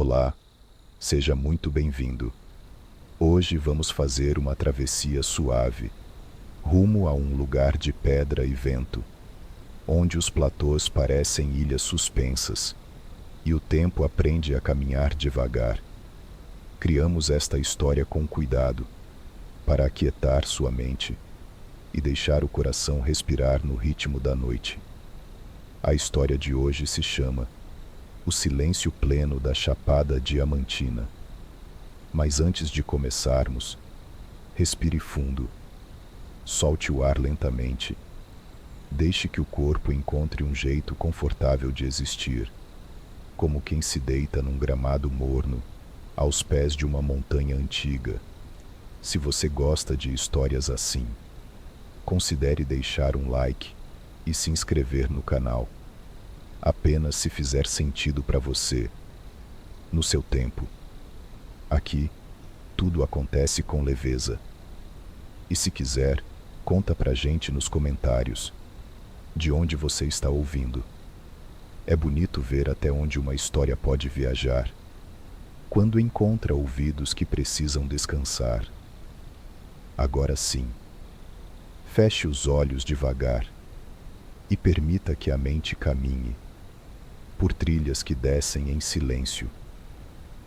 Olá, seja muito bem-vindo. Hoje vamos fazer uma travessia suave, rumo a um lugar de pedra e vento, onde os platôs parecem ilhas suspensas e o tempo aprende a caminhar devagar. Criamos esta história com cuidado, para aquietar sua mente e deixar o coração respirar no ritmo da noite. A história de hoje se chama O Silêncio Pleno da Chapada Diamantina. Mas antes de começarmos, respire fundo, solte o ar lentamente, deixe que o corpo encontre um jeito confortável de existir, como quem se deita num gramado morno, aos pés de uma montanha antiga. Se você gosta de histórias assim, considere deixar um like e se inscrever no canal. Apenas se fizer sentido para você, no seu tempo. Aqui, tudo acontece com leveza. E se quiser, conta pra gente nos comentários de onde você está ouvindo. É bonito ver até onde uma história pode viajar, quando encontra ouvidos que precisam descansar. Agora sim, feche os olhos devagar e permita que a mente caminhe por trilhas que descem em silêncio,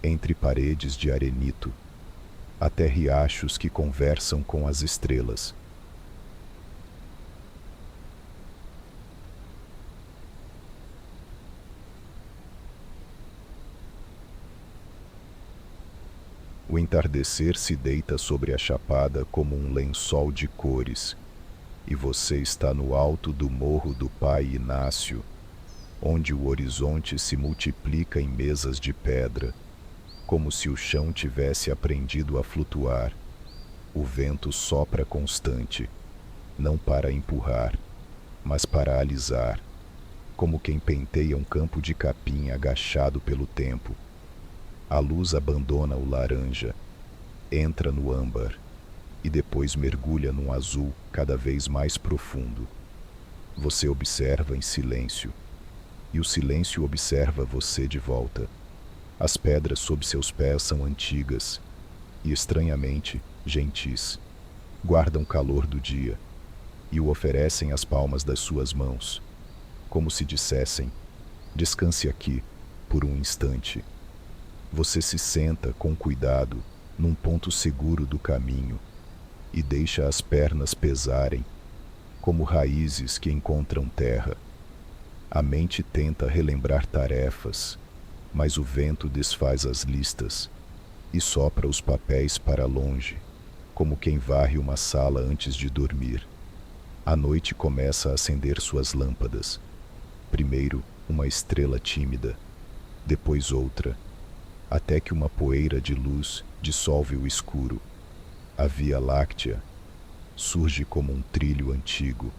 entre paredes de arenito, até riachos que conversam com as estrelas. O entardecer se deita sobre a chapada como um lençol de cores, e você está no alto do morro do Pai Inácio, onde o horizonte se multiplica em mesas de pedra, como se o chão tivesse aprendido a flutuar. O vento sopra constante, não para empurrar, mas para alisar, como quem penteia um campo de capim agachado pelo tempo. A luz abandona o laranja, entra no âmbar e depois mergulha num azul cada vez mais profundo. Você observa em silêncio, e o silêncio observa você de volta. As pedras sob seus pés são antigas e, estranhamente, gentis. Guardam o calor do dia e o oferecem às palmas das suas mãos, como se dissessem: descanse aqui, por um instante. Você se senta com cuidado num ponto seguro do caminho e deixa as pernas pesarem, como raízes que encontram terra. A mente tenta relembrar tarefas, mas o vento desfaz as listas e sopra os papéis para longe, como quem varre uma sala antes de dormir. A noite começa a acender suas lâmpadas. Primeiro, uma estrela tímida, depois outra, até que uma poeira de luz dissolve o escuro. A Via Láctea surge como um trilho antigo,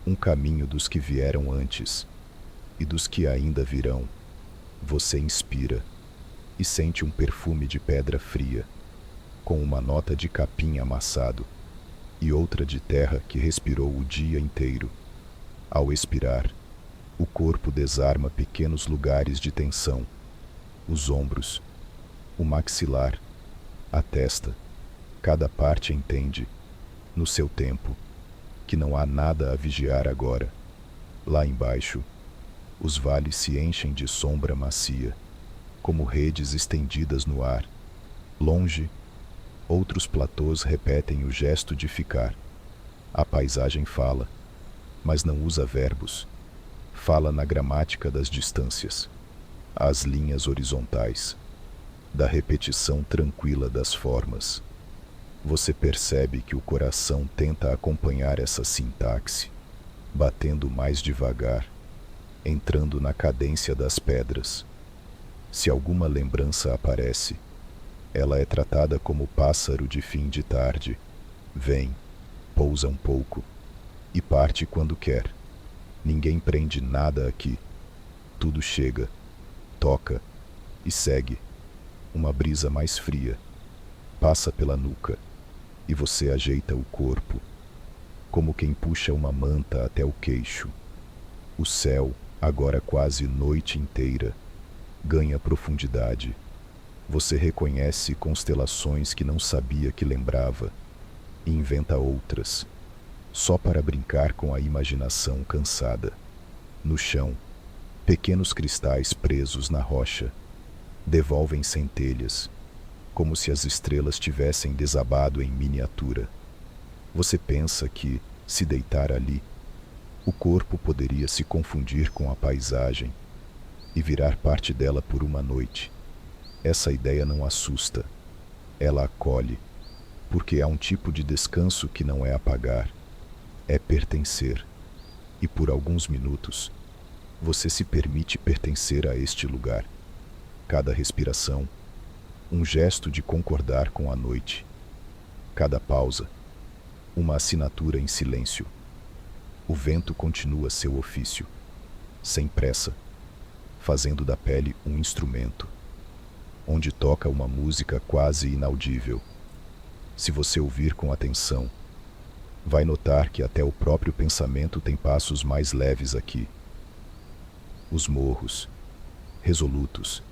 um caminho dos que vieram antes e dos que ainda virão. Você inspira e sente um perfume de pedra fria, com uma nota de capim amassado e outra de terra que respirou o dia inteiro. Ao expirar, o corpo desarma pequenos lugares de tensão, os ombros, o maxilar, a testa. Cada parte entende, no seu tempo, que não há nada a vigiar agora. Lá embaixo, os vales se enchem de sombra macia, como redes estendidas no ar. Longe, outros platôs repetem o gesto de ficar. A paisagem fala, mas não usa verbos. Fala na gramática das distâncias, as linhas horizontais, da repetição tranquila das formas. Você percebe que o coração tenta acompanhar essa sintaxe, batendo mais devagar, entrando na cadência das pedras. Se alguma lembrança aparece, ela é tratada como pássaro de fim de tarde. Vem, pousa um pouco e parte quando quer. Ninguém prende nada aqui. Tudo chega, toca e segue. Uma brisa mais fria passa pela nuca e você ajeita o corpo, como quem puxa uma manta até o queixo. O céu, agora quase noite inteira, ganha profundidade. Você reconhece constelações que não sabia que lembrava e inventa outras, só para brincar com a imaginação cansada. No chão, pequenos cristais presos na rocha devolvem centelhas, como se as estrelas tivessem desabado em miniatura. Você pensa que, se deitar ali, o corpo poderia se confundir com a paisagem e virar parte dela por uma noite. Essa ideia não assusta, ela acolhe, porque há um tipo de descanso que não é apagar, é pertencer. E por alguns minutos, você se permite pertencer a este lugar. Cada respiração, um gesto de concordar com a noite. Cada pausa, uma assinatura em silêncio. O vento continua seu ofício, sem pressa, fazendo da pele um instrumento, onde toca uma música quase inaudível. Se você ouvir com atenção, vai notar que até o próprio pensamento tem passos mais leves aqui. Os morros, resolutos,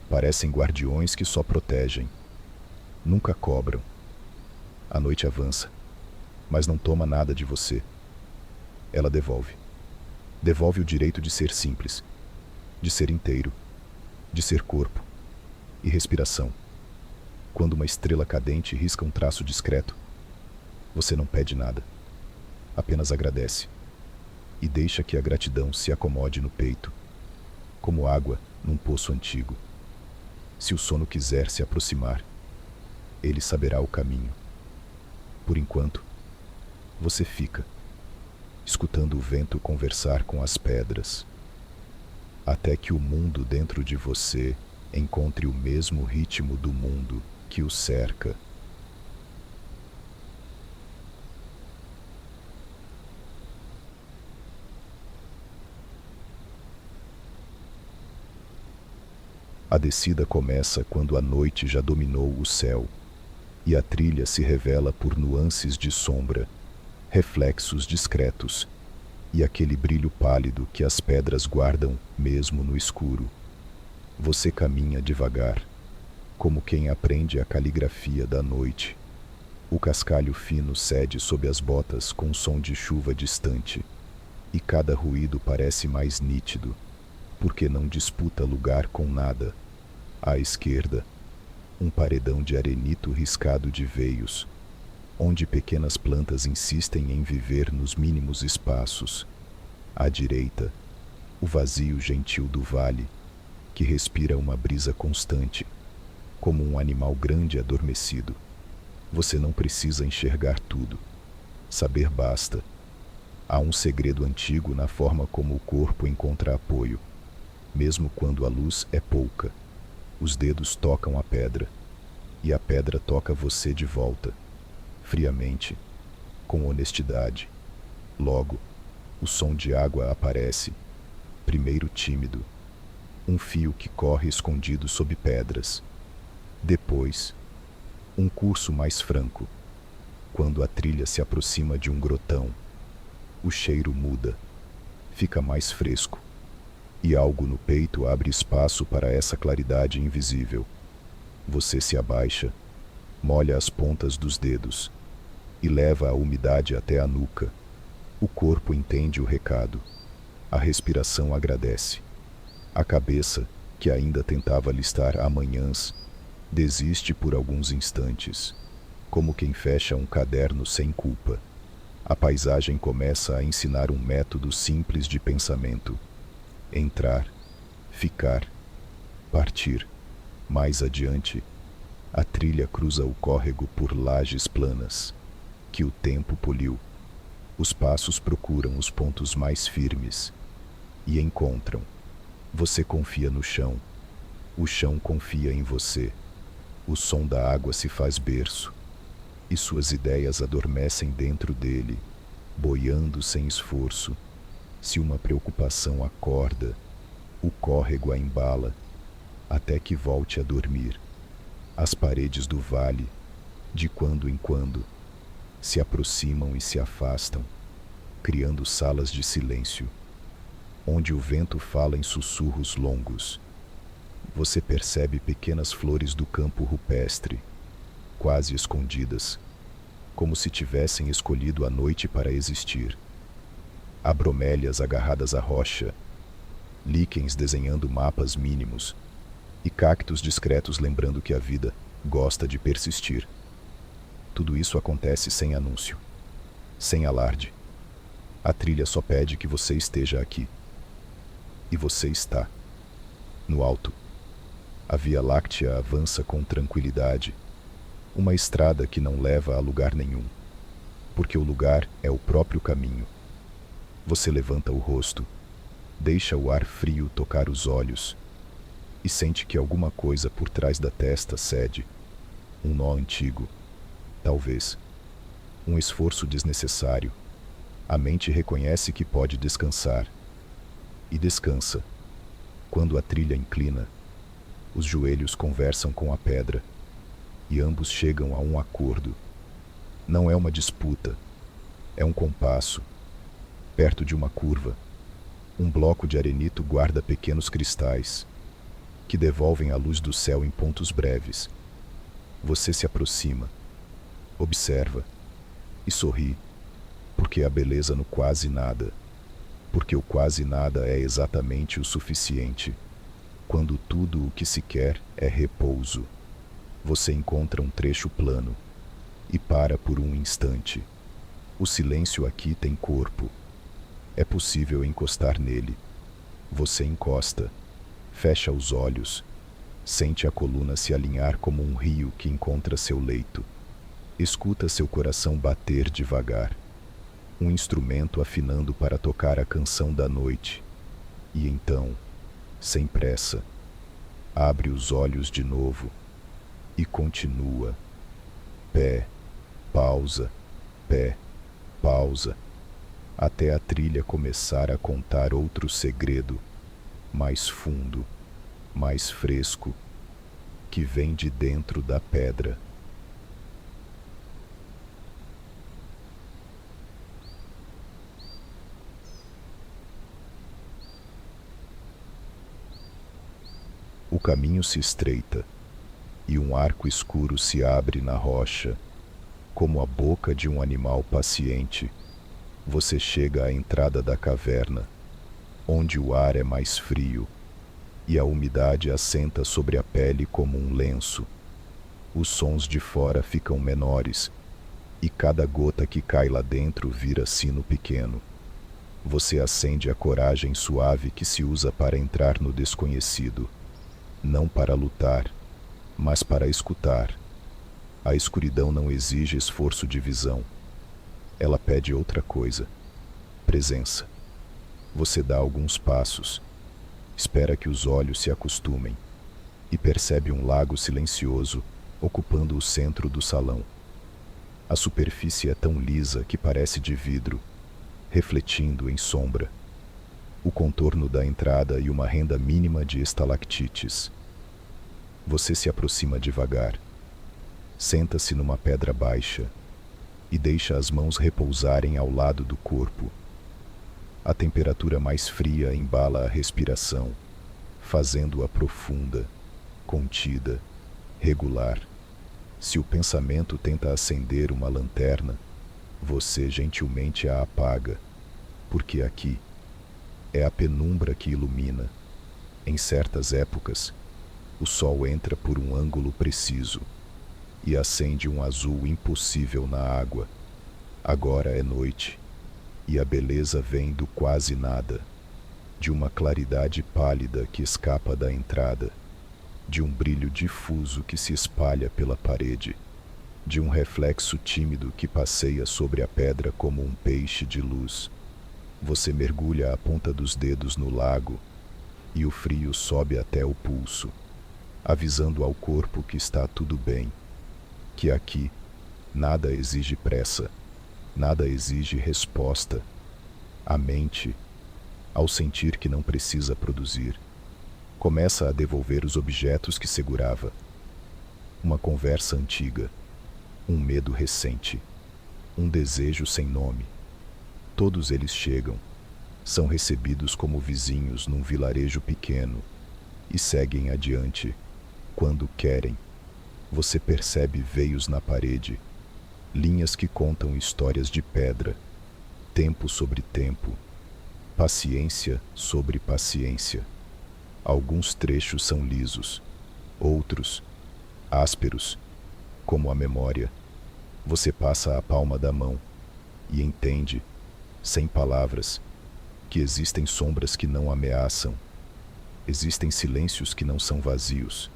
parecem guardiões que só protegem, nunca cobram. A noite avança, mas não toma nada de você. Ela devolve. Devolve o direito de ser simples, de ser inteiro, de ser corpo e respiração. Quando uma estrela cadente risca um traço discreto, você não pede nada, apenas agradece e deixa que a gratidão se acomode no peito, como água num poço antigo. Se o sono quiser se aproximar, ele saberá o caminho. Por enquanto, você fica, escutando o vento conversar com as pedras, até que o mundo dentro de você encontre o mesmo ritmo do mundo que o cerca. A descida começa quando a noite já dominou o céu, e a trilha se revela por nuances de sombra, reflexos discretos, e aquele brilho pálido que as pedras guardam mesmo no escuro. Você caminha devagar, como quem aprende a caligrafia da noite. O cascalho fino cede sob as botas com som de chuva distante, e cada ruído parece mais nítido, porque não disputa lugar com nada. À esquerda, um paredão de arenito riscado de veios, onde pequenas plantas insistem em viver nos mínimos espaços. À direita, o vazio gentil do vale, que respira uma brisa constante, como um animal grande adormecido. Você não precisa enxergar tudo. Saber basta. Há um segredo antigo na forma como o corpo encontra apoio. Mesmo quando a luz é pouca, os dedos tocam a pedra, e a pedra toca você de volta, friamente, com honestidade. Logo, o som de água aparece, primeiro tímido, um fio que corre escondido sob pedras. Depois, um curso mais franco, quando a trilha se aproxima de um grotão. O cheiro muda, fica mais fresco, e algo no peito abre espaço para essa claridade invisível. Você se abaixa, molha as pontas dos dedos e leva a umidade até a nuca. O corpo entende o recado. A respiração agradece. A cabeça, que ainda tentava listar amanhãs, desiste por alguns instantes, como quem fecha um caderno sem culpa. A paisagem começa a ensinar um método simples de pensamento: entrar, ficar, partir. Mais adiante, a trilha cruza o córrego por lajes planas, que o tempo poliu. Os passos procuram os pontos mais firmes e encontram. Você confia no chão, o chão confia em você. O som da água se faz berço, e suas ideias adormecem dentro dele, boiando sem esforço. Se uma preocupação acorda, o córrego a embala, até que volte a dormir. As paredes do vale, de quando em quando, se aproximam e se afastam, criando salas de silêncio, onde o vento fala em sussurros longos. Você percebe pequenas flores do campo rupestre, quase escondidas, como se tivessem escolhido a noite para existir. Há bromélias agarradas à rocha, líquens desenhando mapas mínimos e cactos discretos lembrando que a vida gosta de persistir. Tudo isso acontece sem anúncio, sem alarde. A trilha só pede que você esteja aqui. E você está. No alto, a Via Láctea avança com tranquilidade, uma estrada que não leva a lugar nenhum, porque o lugar é o próprio caminho. Você levanta o rosto, deixa o ar frio tocar os olhos e sente que alguma coisa por trás da testa cede. Um nó antigo, talvez. Um esforço desnecessário. A mente reconhece que pode descansar. E descansa. Quando a trilha inclina, os joelhos conversam com a pedra e ambos chegam a um acordo. Não é uma disputa, é um compasso. Perto de uma curva, um bloco de arenito guarda pequenos cristais que devolvem a luz do céu em pontos breves. Você se aproxima, observa e sorri, porque há beleza no quase nada, porque o quase nada é exatamente o suficiente. Quando tudo o que se quer é repouso, você encontra um trecho plano e para por um instante. O silêncio aqui tem corpo. É possível encostar nele. Você encosta, fecha os olhos, sente a coluna se alinhar como um rio que encontra seu leito. Escuta seu coração bater devagar, um instrumento afinando para tocar a canção da noite. E então, sem pressa, abre os olhos de novo e continua. Pé, pausa, pé, pausa, até a trilha começar a contar outro segredo, mais fundo, mais fresco, que vem de dentro da pedra. O caminho se estreita, e um arco escuro se abre na rocha, como a boca de um animal paciente. Você chega à entrada da caverna, onde o ar é mais frio, e a umidade assenta sobre a pele como um lenço. Os sons de fora ficam menores, e cada gota que cai lá dentro vira sino pequeno. Você acende a coragem suave que se usa para entrar no desconhecido, não para lutar, mas para escutar. A escuridão não exige esforço de visão. Ela pede outra coisa: presença. Você dá alguns passos, espera que os olhos se acostumem e percebe um lago silencioso ocupando o centro do salão. A superfície é tão lisa que parece de vidro, refletindo em sombra. O contorno da entrada e uma renda mínima de estalactites. Você se aproxima devagar, senta-se numa pedra baixa e deixa as mãos repousarem ao lado do corpo. A temperatura mais fria embala a respiração, fazendo-a profunda, contida, regular. Se o pensamento tenta acender uma lanterna, você gentilmente a apaga, porque aqui é a penumbra que ilumina. Em certas épocas, o sol entra por um ângulo preciso e acende um azul impossível na água. Agora é noite, e a beleza vem do quase nada, de uma claridade pálida que escapa da entrada, de um brilho difuso que se espalha pela parede, de um reflexo tímido que passeia sobre a pedra como um peixe de luz. Você mergulha a ponta dos dedos no lago, e o frio sobe até o pulso, avisando ao corpo que está tudo bem, que aqui nada exige pressa, nada exige resposta. A mente, ao sentir que não precisa produzir, começa a devolver os objetos que segurava. Uma conversa antiga, um medo recente, um desejo sem nome. Todos eles chegam, são recebidos como vizinhos num vilarejo pequeno, e seguem adiante. Quando querem, você percebe veios na parede, linhas que contam histórias de pedra, tempo sobre tempo, paciência sobre paciência. Alguns trechos são lisos, outros ásperos, como a memória. Você passa a palma da mão e entende, sem palavras, que existem sombras que não ameaçam, existem silêncios que não são vazios,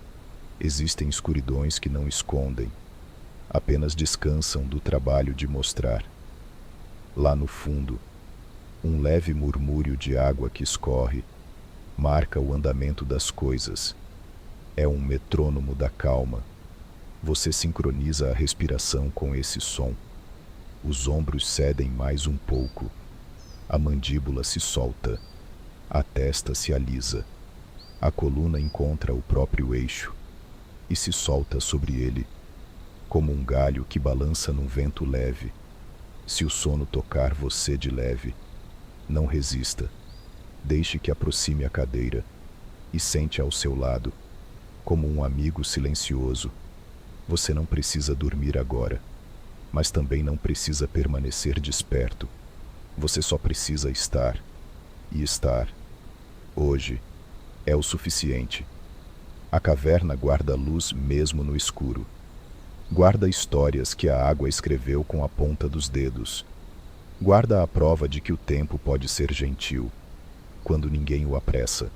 existem escuridões que não escondem, apenas descansam do trabalho de mostrar. Lá no fundo, um leve murmúrio de água que escorre marca o andamento das coisas. É um metrônomo da calma. Você sincroniza a respiração com esse som. Os ombros cedem mais um pouco. A mandíbula se solta. A testa se alisa. A coluna encontra o próprio eixo e se solta sobre ele, como um galho que balança num vento leve. Se o sono tocar você de leve, não resista. Deixe que aproxime a cadeira e sente ao seu lado, como um amigo silencioso. Você não precisa dormir agora, mas também não precisa permanecer desperto. Você só precisa estar, e estar, hoje, é o suficiente. A caverna guarda luz mesmo no escuro. Guarda histórias que a água escreveu com a ponta dos dedos. Guarda a prova de que o tempo pode ser gentil, quando ninguém o apressa.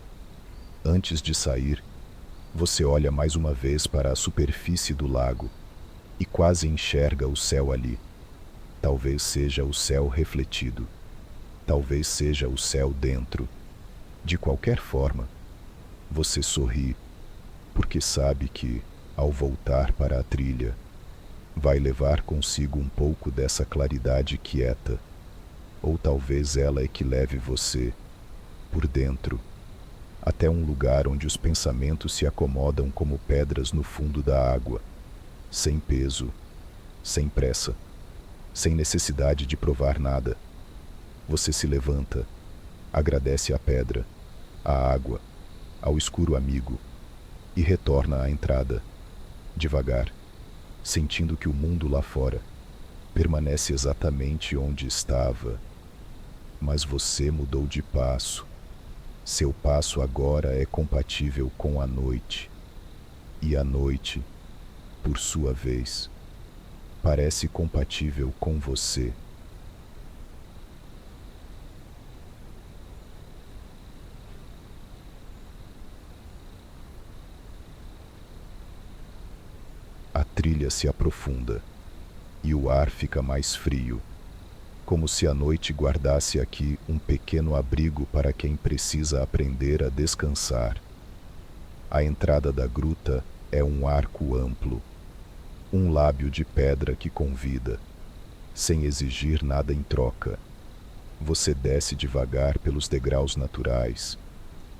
Antes de sair, você olha mais uma vez para a superfície do lago e quase enxerga o céu ali. Talvez seja o céu refletido. Talvez seja o céu dentro. De qualquer forma, você sorri, porque sabe que, ao voltar para a trilha, vai levar consigo um pouco dessa claridade quieta, ou talvez ela é que leve você, por dentro, até um lugar onde os pensamentos se acomodam como pedras no fundo da água, sem peso, sem pressa, sem necessidade de provar nada. Você se levanta, agradece à pedra, à água, ao escuro amigo, e retorna à entrada, devagar, sentindo que o mundo lá fora permanece exatamente onde estava. Mas você mudou de passo. Seu passo agora é compatível com a noite. E a noite, por sua vez, parece compatível com você. A trilha se aprofunda e o ar fica mais frio, como se a noite guardasse aqui um pequeno abrigo para quem precisa aprender a descansar. A entrada da gruta é um arco amplo, um lábio de pedra que convida, sem exigir nada em troca. Você desce devagar pelos degraus naturais,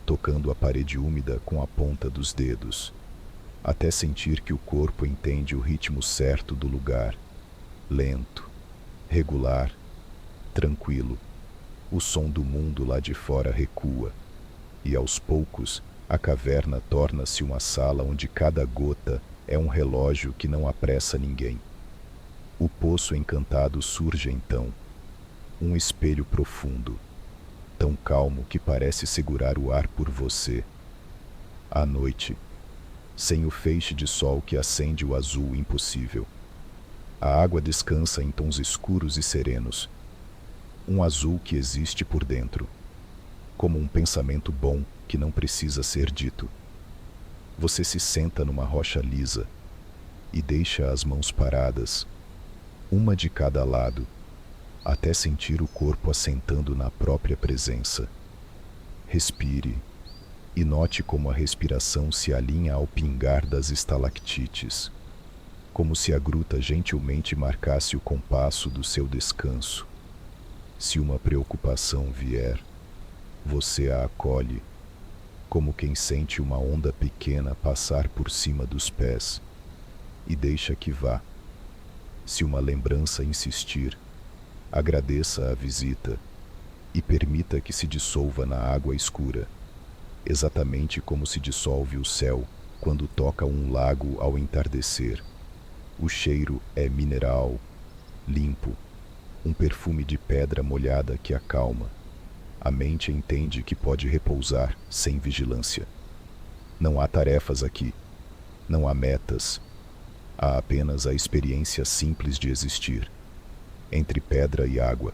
tocando a parede úmida com a ponta dos dedos, até sentir que o corpo entende o ritmo certo do lugar. Lento, regular, tranquilo. O som do mundo lá de fora recua, e aos poucos a caverna torna-se uma sala onde cada gota é um relógio que não apressa ninguém. O poço encantado surge então, um espelho profundo, tão calmo que parece segurar o ar por você. À noite, sem o feixe de sol que acende o azul impossível, a água descansa em tons escuros e serenos, um azul que existe por dentro, como um pensamento bom que não precisa ser dito. Você se senta numa rocha lisa e deixa as mãos paradas, uma de cada lado, até sentir o corpo assentando na própria presença. Respire e note como a respiração se alinha ao pingar das estalactites, como se a gruta gentilmente marcasse o compasso do seu descanso. Se uma preocupação vier, você a acolhe, como quem sente uma onda pequena passar por cima dos pés, e deixa que vá. Se uma lembrança insistir, agradeça a visita e permita que se dissolva na água escura. exatamente como se dissolve o céu quando toca um lago ao entardecer. O cheiro é mineral, limpo, um perfume de pedra molhada que acalma. A mente entende que pode repousar sem vigilância. Não há tarefas aqui, não há metas, há apenas a experiência simples de existir, entre pedra e água,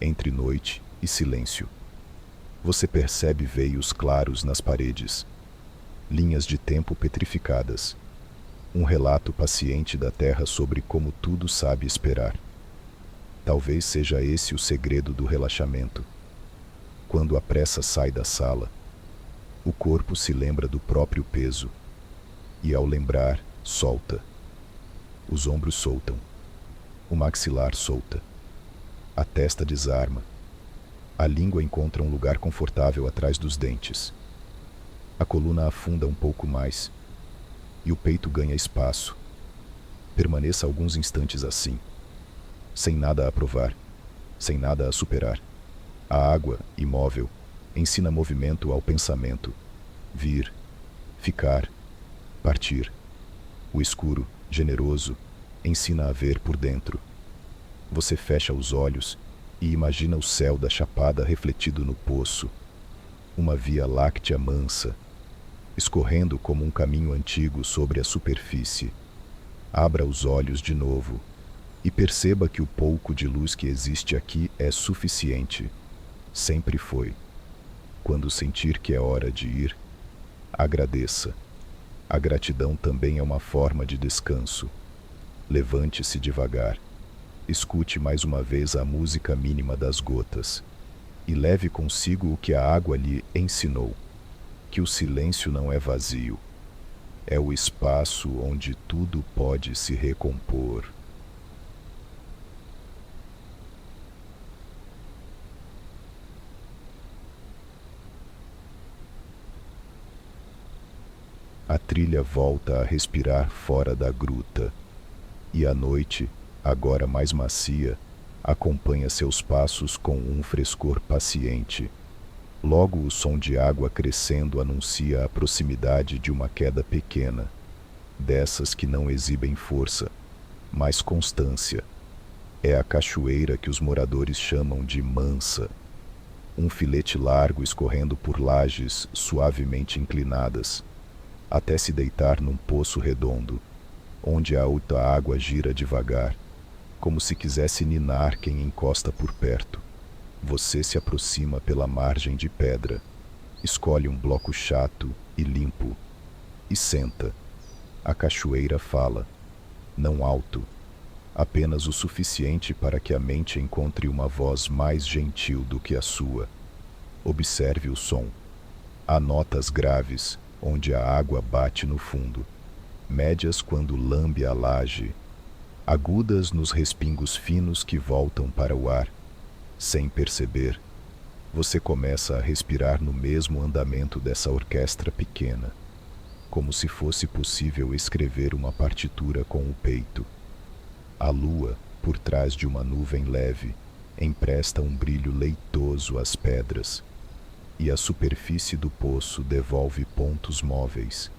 entre noite e silêncio. Você percebe veios claros nas paredes, linhas de tempo petrificadas, um relato paciente da terra sobre como tudo sabe esperar. Talvez seja esse o segredo do relaxamento. Quando a pressa sai da sala, o corpo se lembra do próprio peso, e ao lembrar, solta. Os ombros soltam, o maxilar solta, a testa desarma, a língua encontra um lugar confortável atrás dos dentes. A coluna afunda um pouco mais, e o peito ganha espaço. Permaneça alguns instantes assim, sem nada a provar, sem nada a superar. A água, imóvel, ensina movimento ao pensamento, vir, ficar, partir. O escuro, generoso, ensina a ver por dentro. Você fecha os olhos e imagina o céu da chapada refletido no poço, uma via láctea mansa, escorrendo como um caminho antigo sobre a superfície. Abra os olhos de novo e perceba que o pouco de luz que existe aqui é suficiente. Sempre foi. Quando sentir que é hora de ir, agradeça. A gratidão também é uma forma de descanso. Levante-se devagar. Escute mais uma vez a música mínima das gotas. E leve consigo o que a água lhe ensinou. Que o silêncio não é vazio. É o espaço onde tudo pode se recompor. A trilha volta a respirar fora da gruta, e a noite, agora mais macia, acompanha seus passos com um frescor paciente. Logo o som de água crescendo anuncia a proximidade de uma queda pequena, dessas que não exibem força, mas constância. É a cachoeira que os moradores chamam de mansa, um filete largo escorrendo por lajes suavemente inclinadas, até se deitar num poço redondo, onde a alta água gira devagar, como se quisesse ninar quem encosta por perto. Você se aproxima pela margem de pedra, escolhe um bloco chato e limpo, e senta. A cachoeira fala, não alto, apenas o suficiente para que a mente encontre uma voz mais gentil do que a sua. Observe o som. Há notas graves, onde a água bate no fundo, médias quando lambe a laje, agudas nos respingos finos que voltam para o ar. Sem perceber, você começa a respirar no mesmo andamento dessa orquestra pequena, como se fosse possível escrever uma partitura com o peito. A lua, por trás de uma nuvem leve, empresta um brilho leitoso às pedras, e a superfície do poço devolve pontos móveis,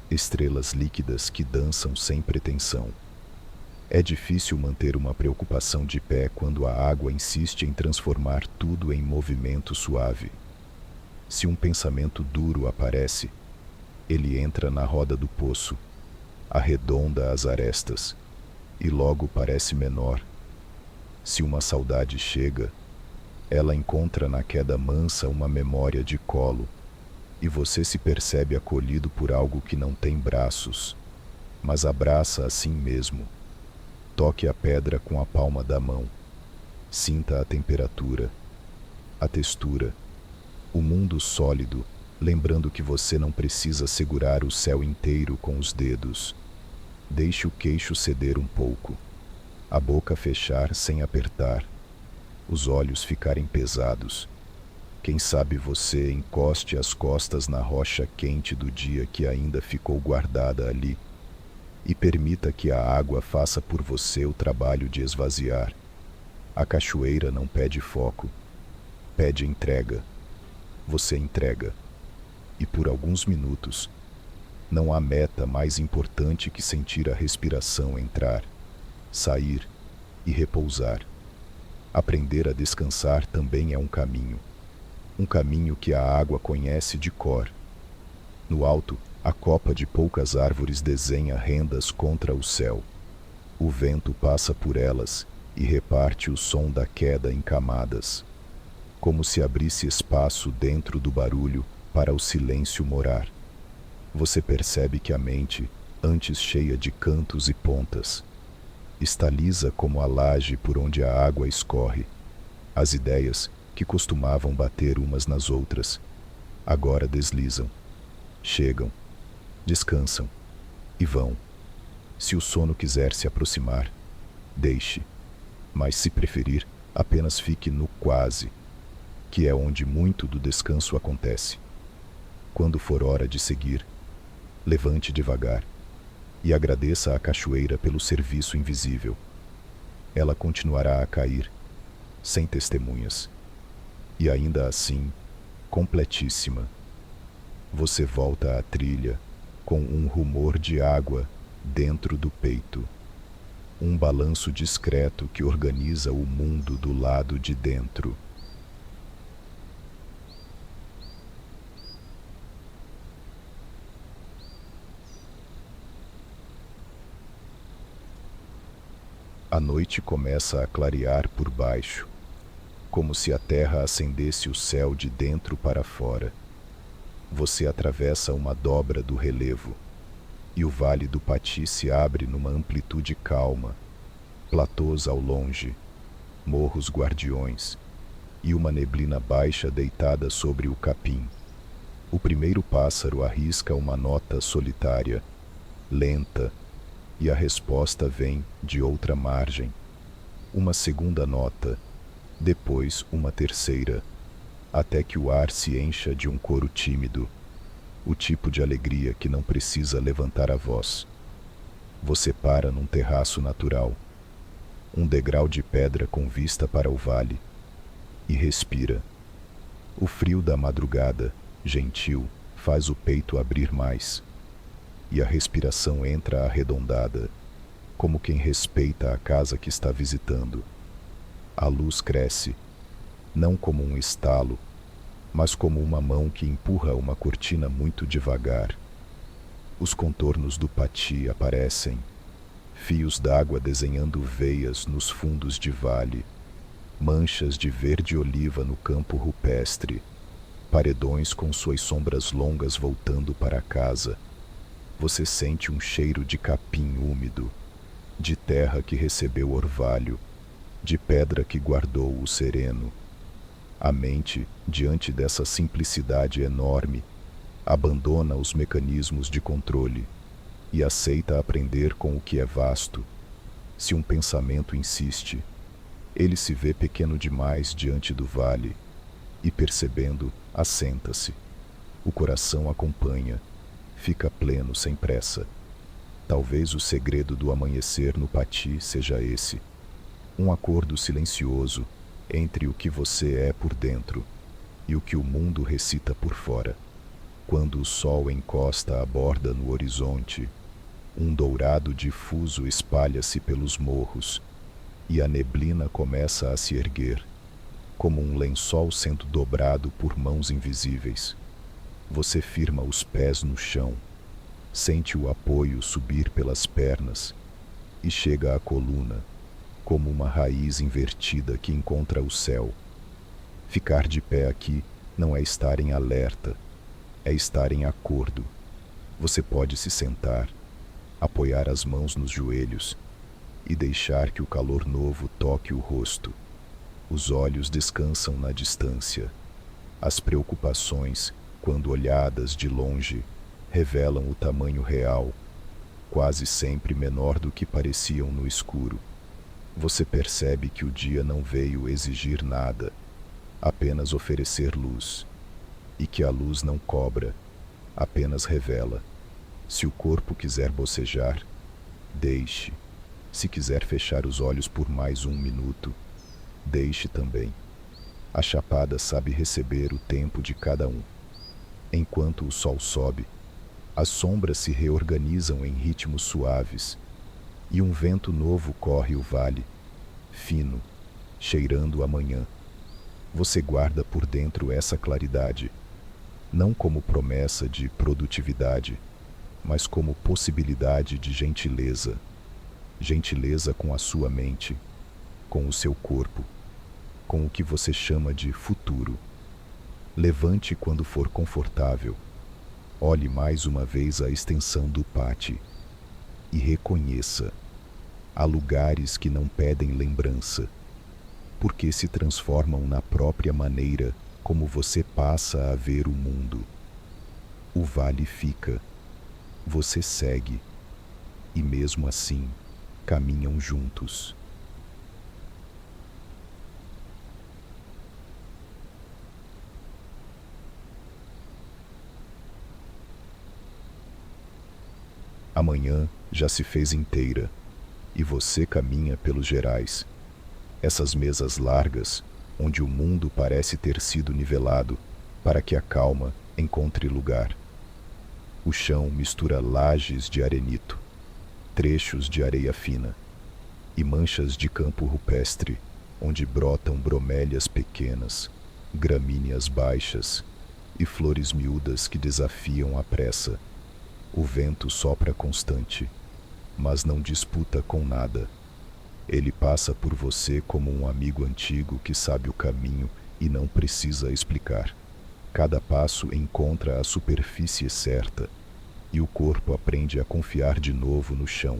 estrelas líquidas que dançam sem pretensão. É difícil manter uma preocupação de pé quando a água insiste em transformar tudo em movimento suave. Se um pensamento duro aparece, ele entra na roda do poço, arredonda as arestas, e logo parece menor. Se uma saudade chega, ela encontra na queda mansa uma memória de colo, e você se percebe acolhido por algo que não tem braços, mas abraça a si mesmo. Toque a pedra com a palma da mão. Sinta a temperatura, a textura, o mundo sólido, lembrando que você não precisa segurar o céu inteiro com os dedos. Deixe o queixo ceder um pouco, a boca fechar sem apertar, os olhos ficarem pesados. Quem sabe você encoste as costas na rocha quente do dia que ainda ficou guardada ali, e permita que a água faça por você o trabalho de esvaziar. A cachoeira não pede foco, pede entrega. Você entrega. e por alguns minutos, não há meta mais importante que sentir a respiração entrar, sair e repousar. Aprender a descansar também é um caminho que a água conhece de cor. No alto, a copa de poucas árvores desenha rendas contra o céu. O vento passa por elas e reparte o som da queda em camadas, como se abrisse espaço dentro do barulho para o silêncio morar. Você percebe que a mente, antes cheia de cantos e pontas, está lisa como a laje por onde a água escorre. As ideias, que costumavam bater umas nas outras, agora deslizam, chegam, descansam e vão. Se o sono quiser se aproximar, deixe, mas se preferir, apenas fique no quase, que é onde muito do descanso acontece. Quando for hora de seguir, levante devagar e agradeça à cachoeira pelo serviço invisível. Ela continuará a cair, sem testemunhas, e ainda assim, completíssima. Você volta à trilha com um rumor de água dentro do peito, um balanço discreto que organiza o mundo do lado de dentro. A noite começa a clarear por baixo, como se a terra acendesse o céu de dentro para fora. Você atravessa uma dobra do relevo, e o vale do Pati se abre numa amplitude calma, platôs ao longe, morros guardiões, e uma neblina baixa deitada sobre o capim. O primeiro pássaro arrisca uma nota solitária, lenta, e a resposta vem de outra margem. Uma segunda nota, depois uma terceira, até que o ar se encha de um coro tímido, o tipo de alegria que não precisa levantar a voz. Você para num terraço natural, um degrau de pedra com vista para o vale, e respira. O frio da madrugada, gentil, faz o peito abrir mais, e a respiração entra arredondada, como quem respeita a casa que está visitando. A luz cresce, não como um estalo, mas como uma mão que empurra uma cortina muito devagar. Os contornos do Pati aparecem, fios d'água desenhando veias nos fundos de vale, manchas de verde oliva no campo rupestre, paredões com suas sombras longas voltando para casa. Você sente um cheiro de capim úmido, de terra que recebeu orvalho, de pedra que guardou o sereno. A mente, diante dessa simplicidade enorme, abandona os mecanismos de controle e aceita aprender com o que é vasto. Se um pensamento insiste, ele se vê pequeno demais diante do vale e, percebendo, assenta-se. O coração acompanha, fica pleno sem pressa. Talvez o segredo do amanhecer no Pati seja esse: um acordo silencioso entre o que você é por dentro e o que o mundo recita por fora. Quando o sol encosta a borda no horizonte, um dourado difuso espalha-se pelos morros e a neblina começa a se erguer, como um lençol sendo dobrado por mãos invisíveis. Você firma os pés no chão, sente o apoio subir pelas pernas e chega à coluna, como uma raiz invertida que encontra o céu. Ficar de pé aqui não é estar em alerta, é estar em acordo. Você pode se sentar, apoiar as mãos nos joelhos e deixar que o calor novo toque o rosto. Os olhos descansam na distância. As preocupações, quando olhadas de longe, revelam o tamanho real, quase sempre menor do que pareciam no escuro. Você percebe que o dia não veio exigir nada, apenas oferecer luz, e que a luz não cobra, apenas revela. Se o corpo quiser bocejar, deixe. Se quiser fechar os olhos por mais um minuto, deixe também. A Chapada sabe receber o tempo de cada um. Enquanto o sol sobe, as sombras se reorganizam em ritmos suaves, e um vento novo corre o vale, fino, cheirando a manhã. Você guarda por dentro essa claridade, não como promessa de produtividade, mas como possibilidade de gentileza. Gentileza com a sua mente, com o seu corpo, com o que você chama de futuro. Levante quando for confortável. Olhe mais uma vez a extensão do pátio e reconheça. Há lugares que não pedem lembrança, porque se transformam na própria maneira como você passa a ver o mundo. O vale fica, você segue, e mesmo assim, caminham juntos. Amanhã já se fez inteira, e você caminha pelos gerais. Essas mesas largas, onde o mundo parece ter sido nivelado, para que a calma encontre lugar. O chão mistura lajes de arenito, trechos de areia fina e manchas de campo rupestre, onde brotam bromélias pequenas, gramíneas baixas e flores miúdas que desafiam a pressa. O vento sopra constante, mas não disputa com nada. Ele passa por você como um amigo antigo que sabe o caminho e não precisa explicar. Cada passo encontra a superfície certa, e o corpo aprende a confiar de novo no chão,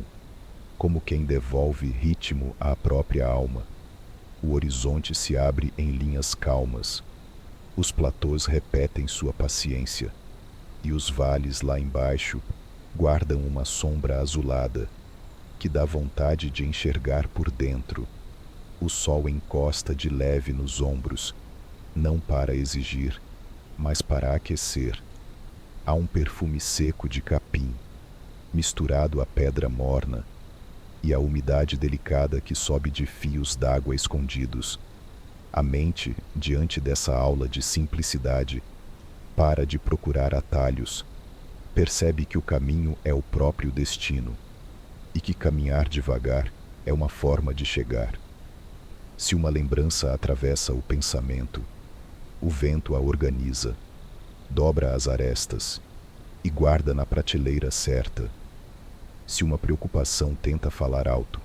como quem devolve ritmo à própria alma. O horizonte se abre em linhas calmas. Os platôs repetem sua paciência, e os vales lá embaixo guardam uma sombra azulada que dá vontade de enxergar por dentro. O sol encosta de leve nos ombros, não para exigir, mas para aquecer. Há um perfume seco de capim, misturado à pedra morna, e a umidade delicada que sobe de fios d'água escondidos. A mente, diante dessa aula de simplicidade, para de procurar atalhos, percebe que o caminho é o próprio destino, e que caminhar devagar é uma forma de chegar. Se uma lembrança atravessa o pensamento, o vento a organiza, dobra as arestas e guarda na prateleira certa. Se uma preocupação tenta falar alto,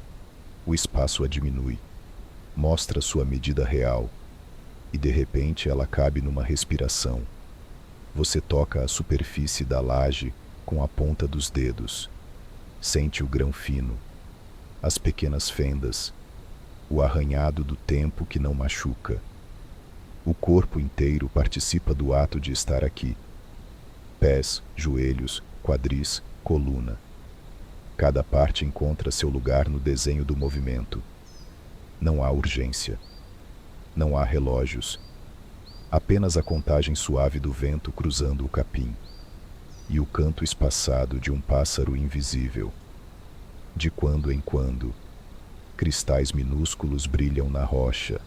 o espaço a diminui, mostra sua medida real, e de repente ela cabe numa respiração. Você toca a superfície da laje com a ponta dos dedos. Sente o grão fino, as pequenas fendas, o arranhado do tempo que não machuca. O corpo inteiro participa do ato de estar aqui. Pés, joelhos, quadris, coluna. Cada parte encontra seu lugar no desenho do movimento. Não há urgência. Não há relógios. Apenas a contagem suave do vento cruzando o capim. E o canto espaçado de um pássaro invisível. De quando em quando, cristais minúsculos brilham na rocha,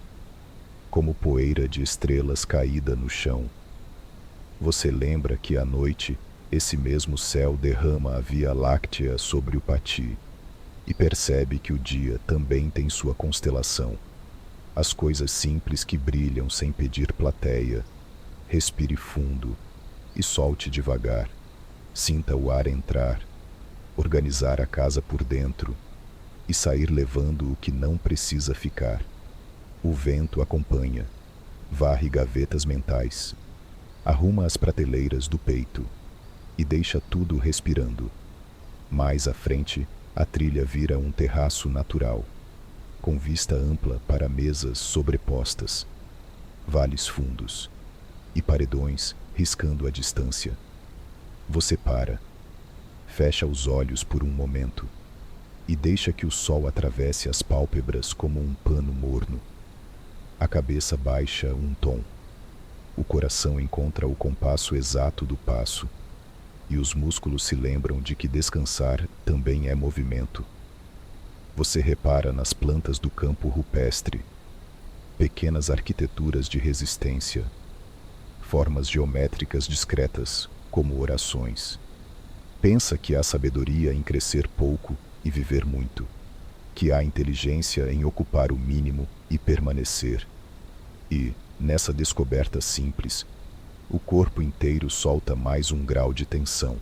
como poeira de estrelas caída no chão. Você lembra que à noite esse mesmo céu derrama a Via Láctea sobre o Pati, e percebe que o dia também tem sua constelação. As coisas simples que brilham sem pedir plateia. Respire fundo e solte devagar. Sinta o ar entrar, organizar a casa por dentro e sair levando o que não precisa ficar. O vento acompanha, varre gavetas mentais, arruma as prateleiras do peito e deixa tudo respirando. Mais à frente, a trilha vira um terraço natural, com vista ampla para mesas sobrepostas, vales fundos e paredões riscando a distância. Você para, fecha os olhos por um momento e deixa que o sol atravesse as pálpebras como um pano morno. A cabeça baixa um tom, o coração encontra o compasso exato do passo e os músculos se lembram de que descansar também é movimento. Você repara nas plantas do campo rupestre, pequenas arquiteturas de resistência, formas geométricas discretas, como orações. Pensa que há sabedoria em crescer pouco e viver muito, que há inteligência em ocupar o mínimo e permanecer. E, nessa descoberta simples, o corpo inteiro solta mais um grau de tensão.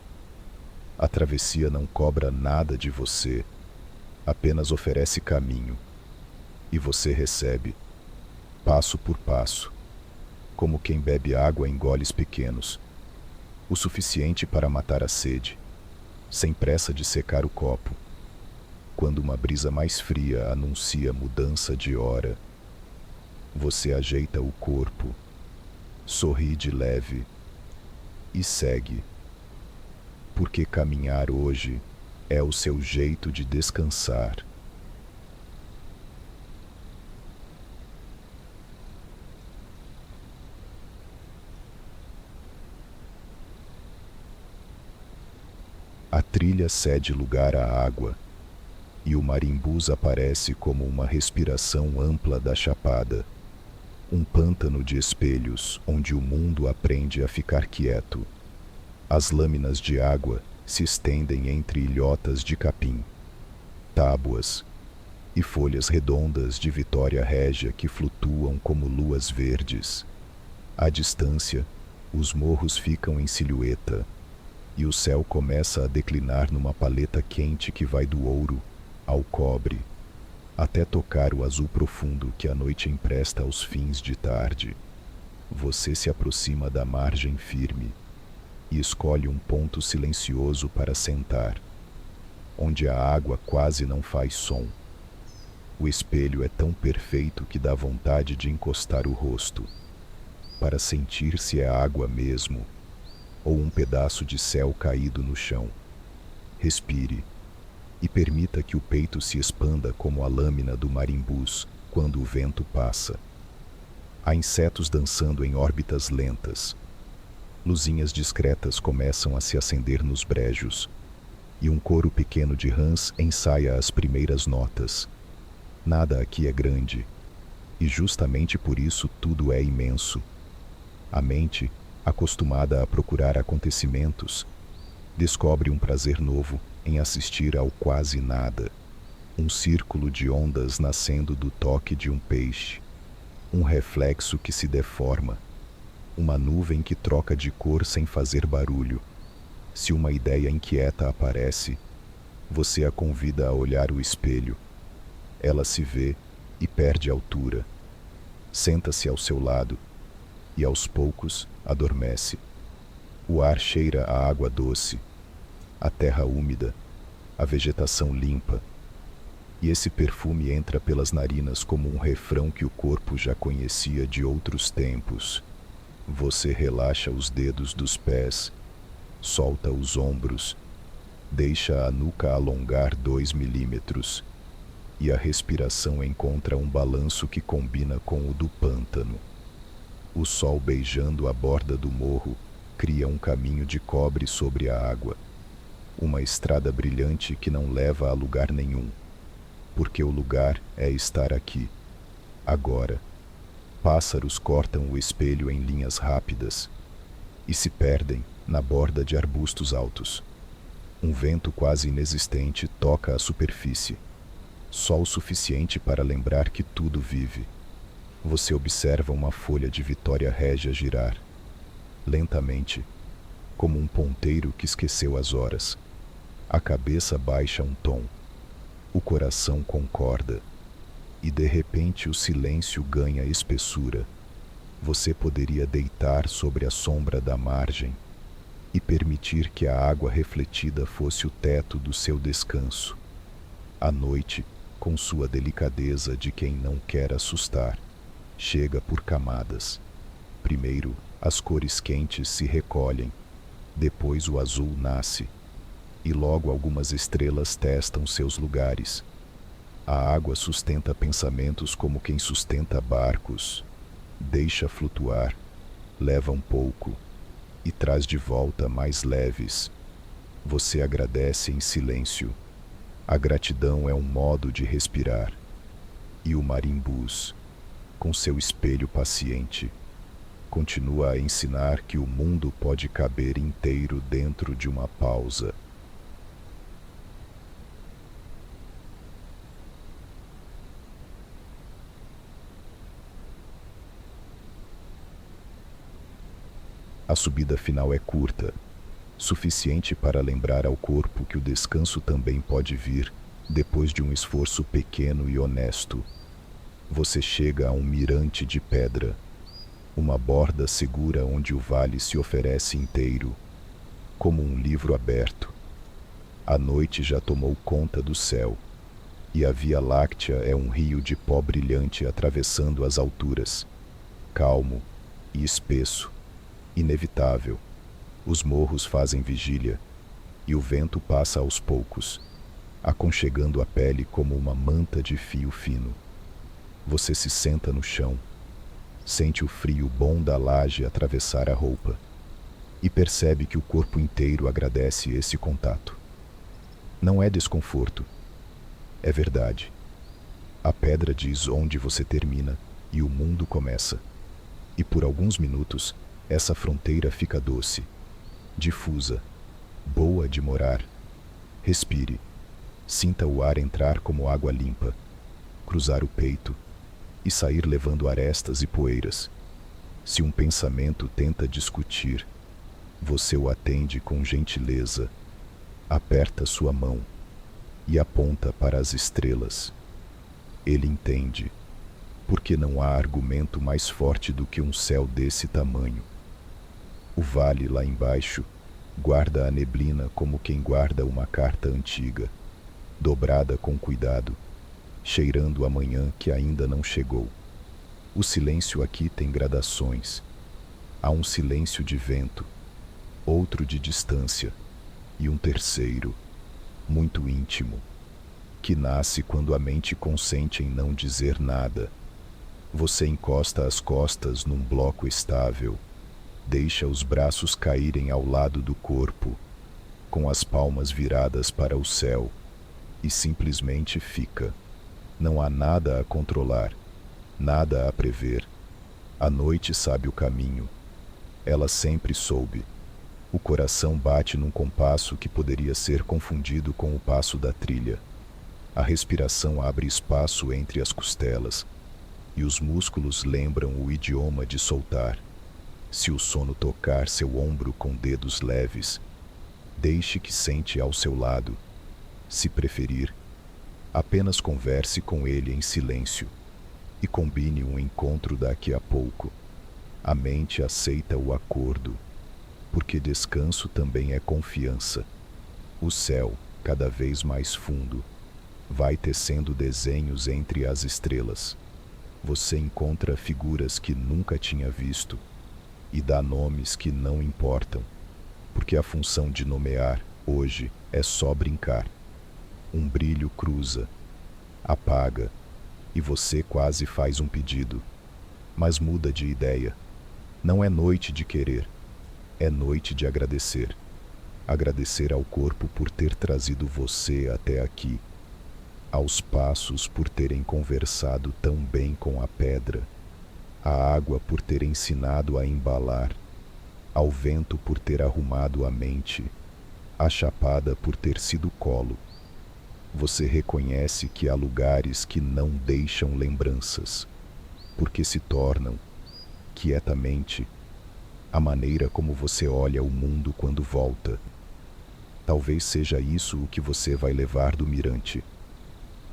A travessia não cobra nada de você, apenas oferece caminho. E você recebe, passo por passo, como quem bebe água em goles pequenos, o suficiente para matar a sede, sem pressa de secar o copo. Quando uma brisa mais fria anuncia mudança de hora, você ajeita o corpo, sorri de leve e segue, porque caminhar hoje é o seu jeito de descansar. A trilha cede lugar à água, e o Marimbus aparece como uma respiração ampla da chapada, um pântano de espelhos onde o mundo aprende a ficar quieto. As lâminas de água se estendem entre ilhotas de capim, tábuas e folhas redondas de vitória régia que flutuam como luas verdes. À distância, os morros ficam em silhueta, e o céu começa a declinar numa paleta quente que vai do ouro ao cobre, até tocar o azul profundo que a noite empresta aos fins de tarde. Você se aproxima da margem firme e escolhe um ponto silencioso para sentar, onde a água quase não faz som. O espelho é tão perfeito que dá vontade de encostar o rosto, para sentir se é água mesmo, ou um pedaço de céu caído no chão. Respire e permita que o peito se expanda como a lâmina do marimbus quando o vento passa. Há insetos dançando em órbitas lentas. Luzinhas discretas começam a se acender nos brejos, e um coro pequeno de rãs ensaia as primeiras notas. Nada aqui é grande, e justamente por isso tudo é imenso. A mente, acostumada a procurar acontecimentos, descobre um prazer novo em assistir ao quase nada. Um círculo de ondas nascendo do toque de um peixe, um reflexo que se deforma, uma nuvem que troca de cor sem fazer barulho. Se uma ideia inquieta aparece, você a convida a olhar o espelho. Ela se vê e perde altura. Senta-se ao seu lado e aos poucos adormece. O ar cheira a água doce, a terra úmida, a vegetação limpa, e esse perfume entra pelas narinas como um refrão que o corpo já conhecia de outros tempos. Você relaxa os dedos dos pés, solta os ombros, deixa a nuca alongar 2 milímetros, e a respiração encontra um balanço que combina com o do pântano. O sol beijando a borda do morro cria um caminho de cobre sobre a água, uma estrada brilhante que não leva a lugar nenhum, porque o lugar é estar aqui, agora. Pássaros cortam o espelho em linhas rápidas e se perdem na borda de arbustos altos. Um vento quase inexistente toca a superfície, só o suficiente para lembrar que tudo vive. Você observa uma folha de vitória régia girar, lentamente, como um ponteiro que esqueceu as horas. A cabeça baixa um tom, o coração concorda, e de repente o silêncio ganha espessura. Você poderia deitar sobre a sombra da margem e permitir que a água refletida fosse o teto do seu descanso. A noite, com sua delicadeza de quem não quer assustar, chega por camadas. Primeiro, as cores quentes se recolhem, depois o azul nasce, e logo algumas estrelas testam seus lugares. A água sustenta pensamentos como quem sustenta barcos. Deixa flutuar, leva um pouco, e traz de volta mais leves. Você agradece em silêncio. A gratidão é um modo de respirar. E o marimbus, com seu espelho paciente, Continua a ensinar que o mundo pode caber inteiro dentro de uma pausa. A subida final é curta, suficiente para lembrar ao corpo que o descanso também pode vir depois de um esforço pequeno e honesto. Você chega a um mirante de pedra, uma borda segura onde o vale se oferece inteiro, como um livro aberto. A noite já tomou conta do céu, e a Via Láctea é um rio de pó brilhante atravessando as alturas, calmo e espesso, inevitável. Os morros fazem vigília, e o vento passa aos poucos, aconchegando a pele como uma manta de fio fino. Você se senta no chão, sente o frio bom da laje atravessar a roupa, e percebe que o corpo inteiro agradece esse contato. Não é desconforto, é verdade. A pedra diz onde você termina e o mundo começa. E por alguns minutos, essa fronteira fica doce, difusa, boa de morar. Respire, sinta o ar entrar como água limpa, cruzar o peito e sair levando arestas e poeiras. Se um pensamento tenta discutir, você o atende com gentileza, aperta sua mão e aponta para as estrelas. Ele entende, porque não há argumento mais forte do que um céu desse tamanho. O vale lá embaixo guarda a neblina como quem guarda uma carta antiga, dobrada com cuidado, cheirando a manhã que ainda não chegou. O silêncio aqui tem gradações. Há um silêncio de vento, outro de distância, e um terceiro, muito íntimo, que nasce quando a mente consente em não dizer nada. Você encosta as costas num bloco estável, deixa os braços caírem ao lado do corpo, com as palmas viradas para o céu, e simplesmente fica. Não há nada a controlar, nada a prever. A noite sabe o caminho. Ela sempre soube. O coração bate num compasso que poderia ser confundido com o passo da trilha. A respiração abre espaço entre as costelas, e os músculos lembram o idioma de soltar. Se o sono tocar seu ombro com dedos leves, deixe que sente ao seu lado. Se preferir, apenas converse com ele em silêncio e combine um encontro daqui a pouco. A mente aceita o acordo, porque descanso também é confiança. O céu, cada vez mais fundo, vai tecendo desenhos entre as estrelas. Você encontra figuras que nunca tinha visto e dá nomes que não importam, porque a função de nomear, hoje, é só brincar. Um brilho cruza, apaga, e você quase faz um pedido, mas muda de ideia. Não é noite de querer, é noite de agradecer. Agradecer ao corpo por ter trazido você até aqui, aos passos por terem conversado tão bem com a pedra, à água por ter ensinado a embalar, ao vento por ter arrumado a mente, à chapada por ter sido colo. Você reconhece que há lugares que não deixam lembranças, porque se tornam, quietamente, a maneira como você olha o mundo quando volta. Talvez seja isso o que você vai levar do mirante.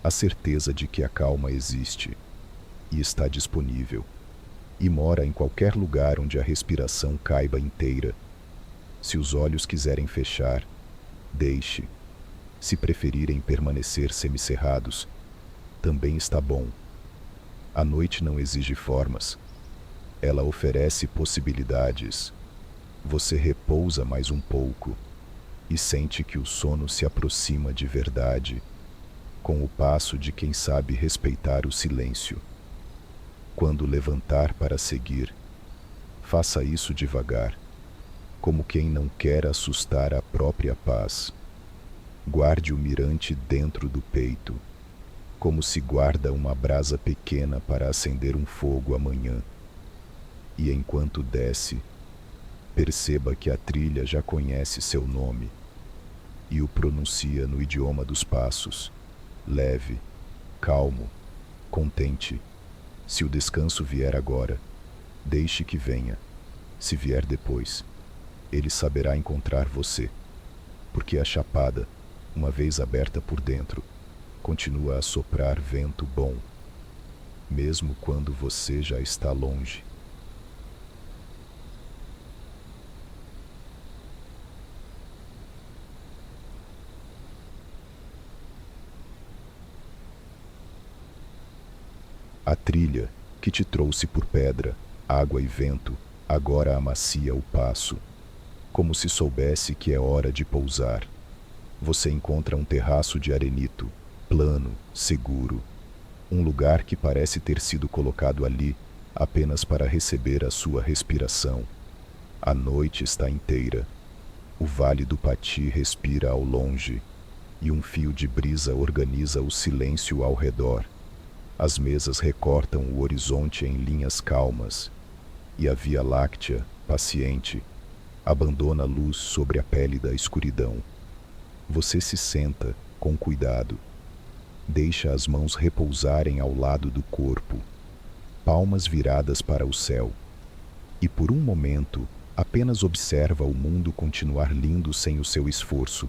A certeza de que a calma existe e está disponível, e mora em qualquer lugar onde a respiração caiba inteira. Se os olhos quiserem fechar, deixe. Se preferirem permanecer semicerrados, também está bom. A noite não exige formas. Ela oferece possibilidades. Você repousa mais um pouco e sente que o sono se aproxima de verdade, com o passo de quem sabe respeitar o silêncio. Quando levantar para seguir, faça isso devagar, como quem não quer assustar a própria paz. Guarde o mirante dentro do peito, como se guarda uma brasa pequena para acender um fogo amanhã. E enquanto desce, perceba que a trilha já conhece seu nome e o pronuncia no idioma dos passos, leve, calmo, contente. Se o descanso vier agora, deixe que venha. Se vier depois, ele saberá encontrar você, porque a chapada, uma vez aberta por dentro, continua a soprar vento bom, mesmo quando você já está longe. A trilha, que te trouxe por pedra, água e vento, agora amacia o passo, como se soubesse que é hora de pousar. Você encontra um terraço de arenito, plano, seguro, um lugar que parece ter sido colocado ali apenas para receber a sua respiração. A noite está inteira. O Vale do Pati respira ao longe, e um fio de brisa organiza o silêncio ao redor. As mesas recortam o horizonte em linhas calmas, e a Via Láctea, paciente, abandona a luz sobre a pele da escuridão. Você se senta, com cuidado. Deixa as mãos repousarem ao lado do corpo, palmas viradas para o céu. E por um momento, apenas observa o mundo continuar lindo sem o seu esforço.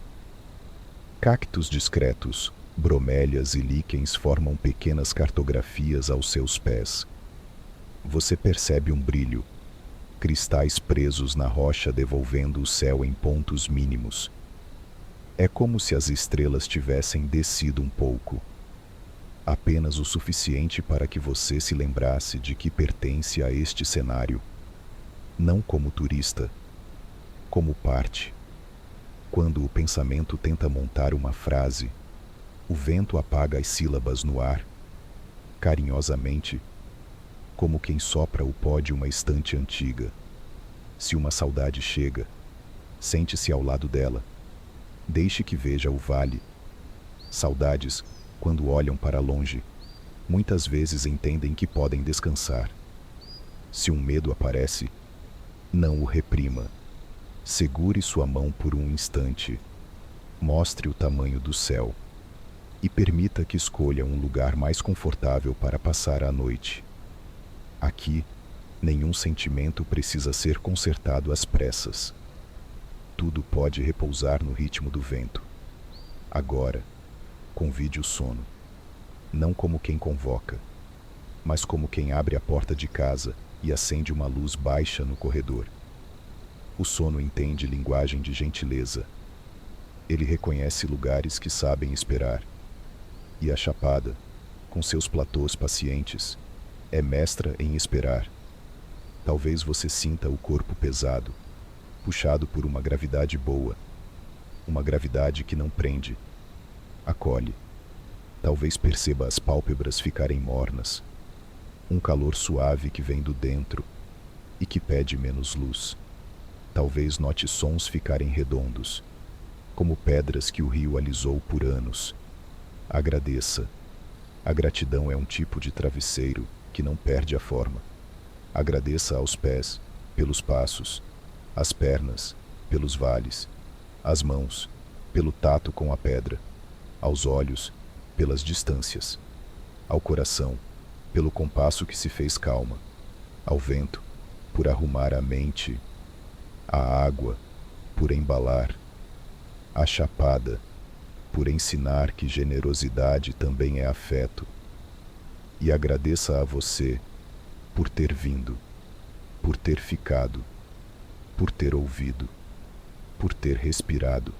Cactos discretos, bromélias e líquens formam pequenas cartografias aos seus pés. Você percebe um brilho, cristais presos na rocha devolvendo o céu em pontos mínimos. É como se as estrelas tivessem descido um pouco. Apenas o suficiente para que você se lembrasse de que pertence a este cenário. Não como turista, como parte. Quando o pensamento tenta montar uma frase, o vento apaga as sílabas no ar, carinhosamente, como quem sopra o pó de uma estante antiga. Se uma saudade chega, sente-se ao lado dela. Deixe que veja o vale. Saudades, quando olham para longe, muitas vezes entendem que podem descansar. Se um medo aparece, não o reprima. Segure sua mão por um instante. Mostre o tamanho do céu. E permita que escolha um lugar mais confortável para passar a noite. Aqui, nenhum sentimento precisa ser consertado às pressas. Tudo pode repousar no ritmo do vento. Agora, convide o sono. Não como quem convoca, mas como quem abre a porta de casa e acende uma luz baixa no corredor. O sono entende linguagem de gentileza. Ele reconhece lugares que sabem esperar. E a chapada, com seus platôs pacientes, é mestra em esperar. Talvez você sinta o corpo pesado, puxado por uma gravidade boa, uma gravidade que não prende, acolhe. Talvez perceba as pálpebras ficarem mornas, um calor suave que vem do dentro e que pede menos luz. Talvez note sons ficarem redondos, como pedras que o rio alisou por anos. Agradeça. A gratidão é um tipo de travesseiro que não perde a forma. Agradeça aos pés, pelos passos, às pernas, pelos vales, às mãos, pelo tato com a pedra, aos olhos, pelas distâncias, ao coração, pelo compasso que se fez calma, ao vento, por arrumar a mente, à água, por embalar, à chapada, por ensinar que generosidade também é afeto. E agradeça a você por ter vindo, por ter ficado, por ter ouvido, por ter respirado.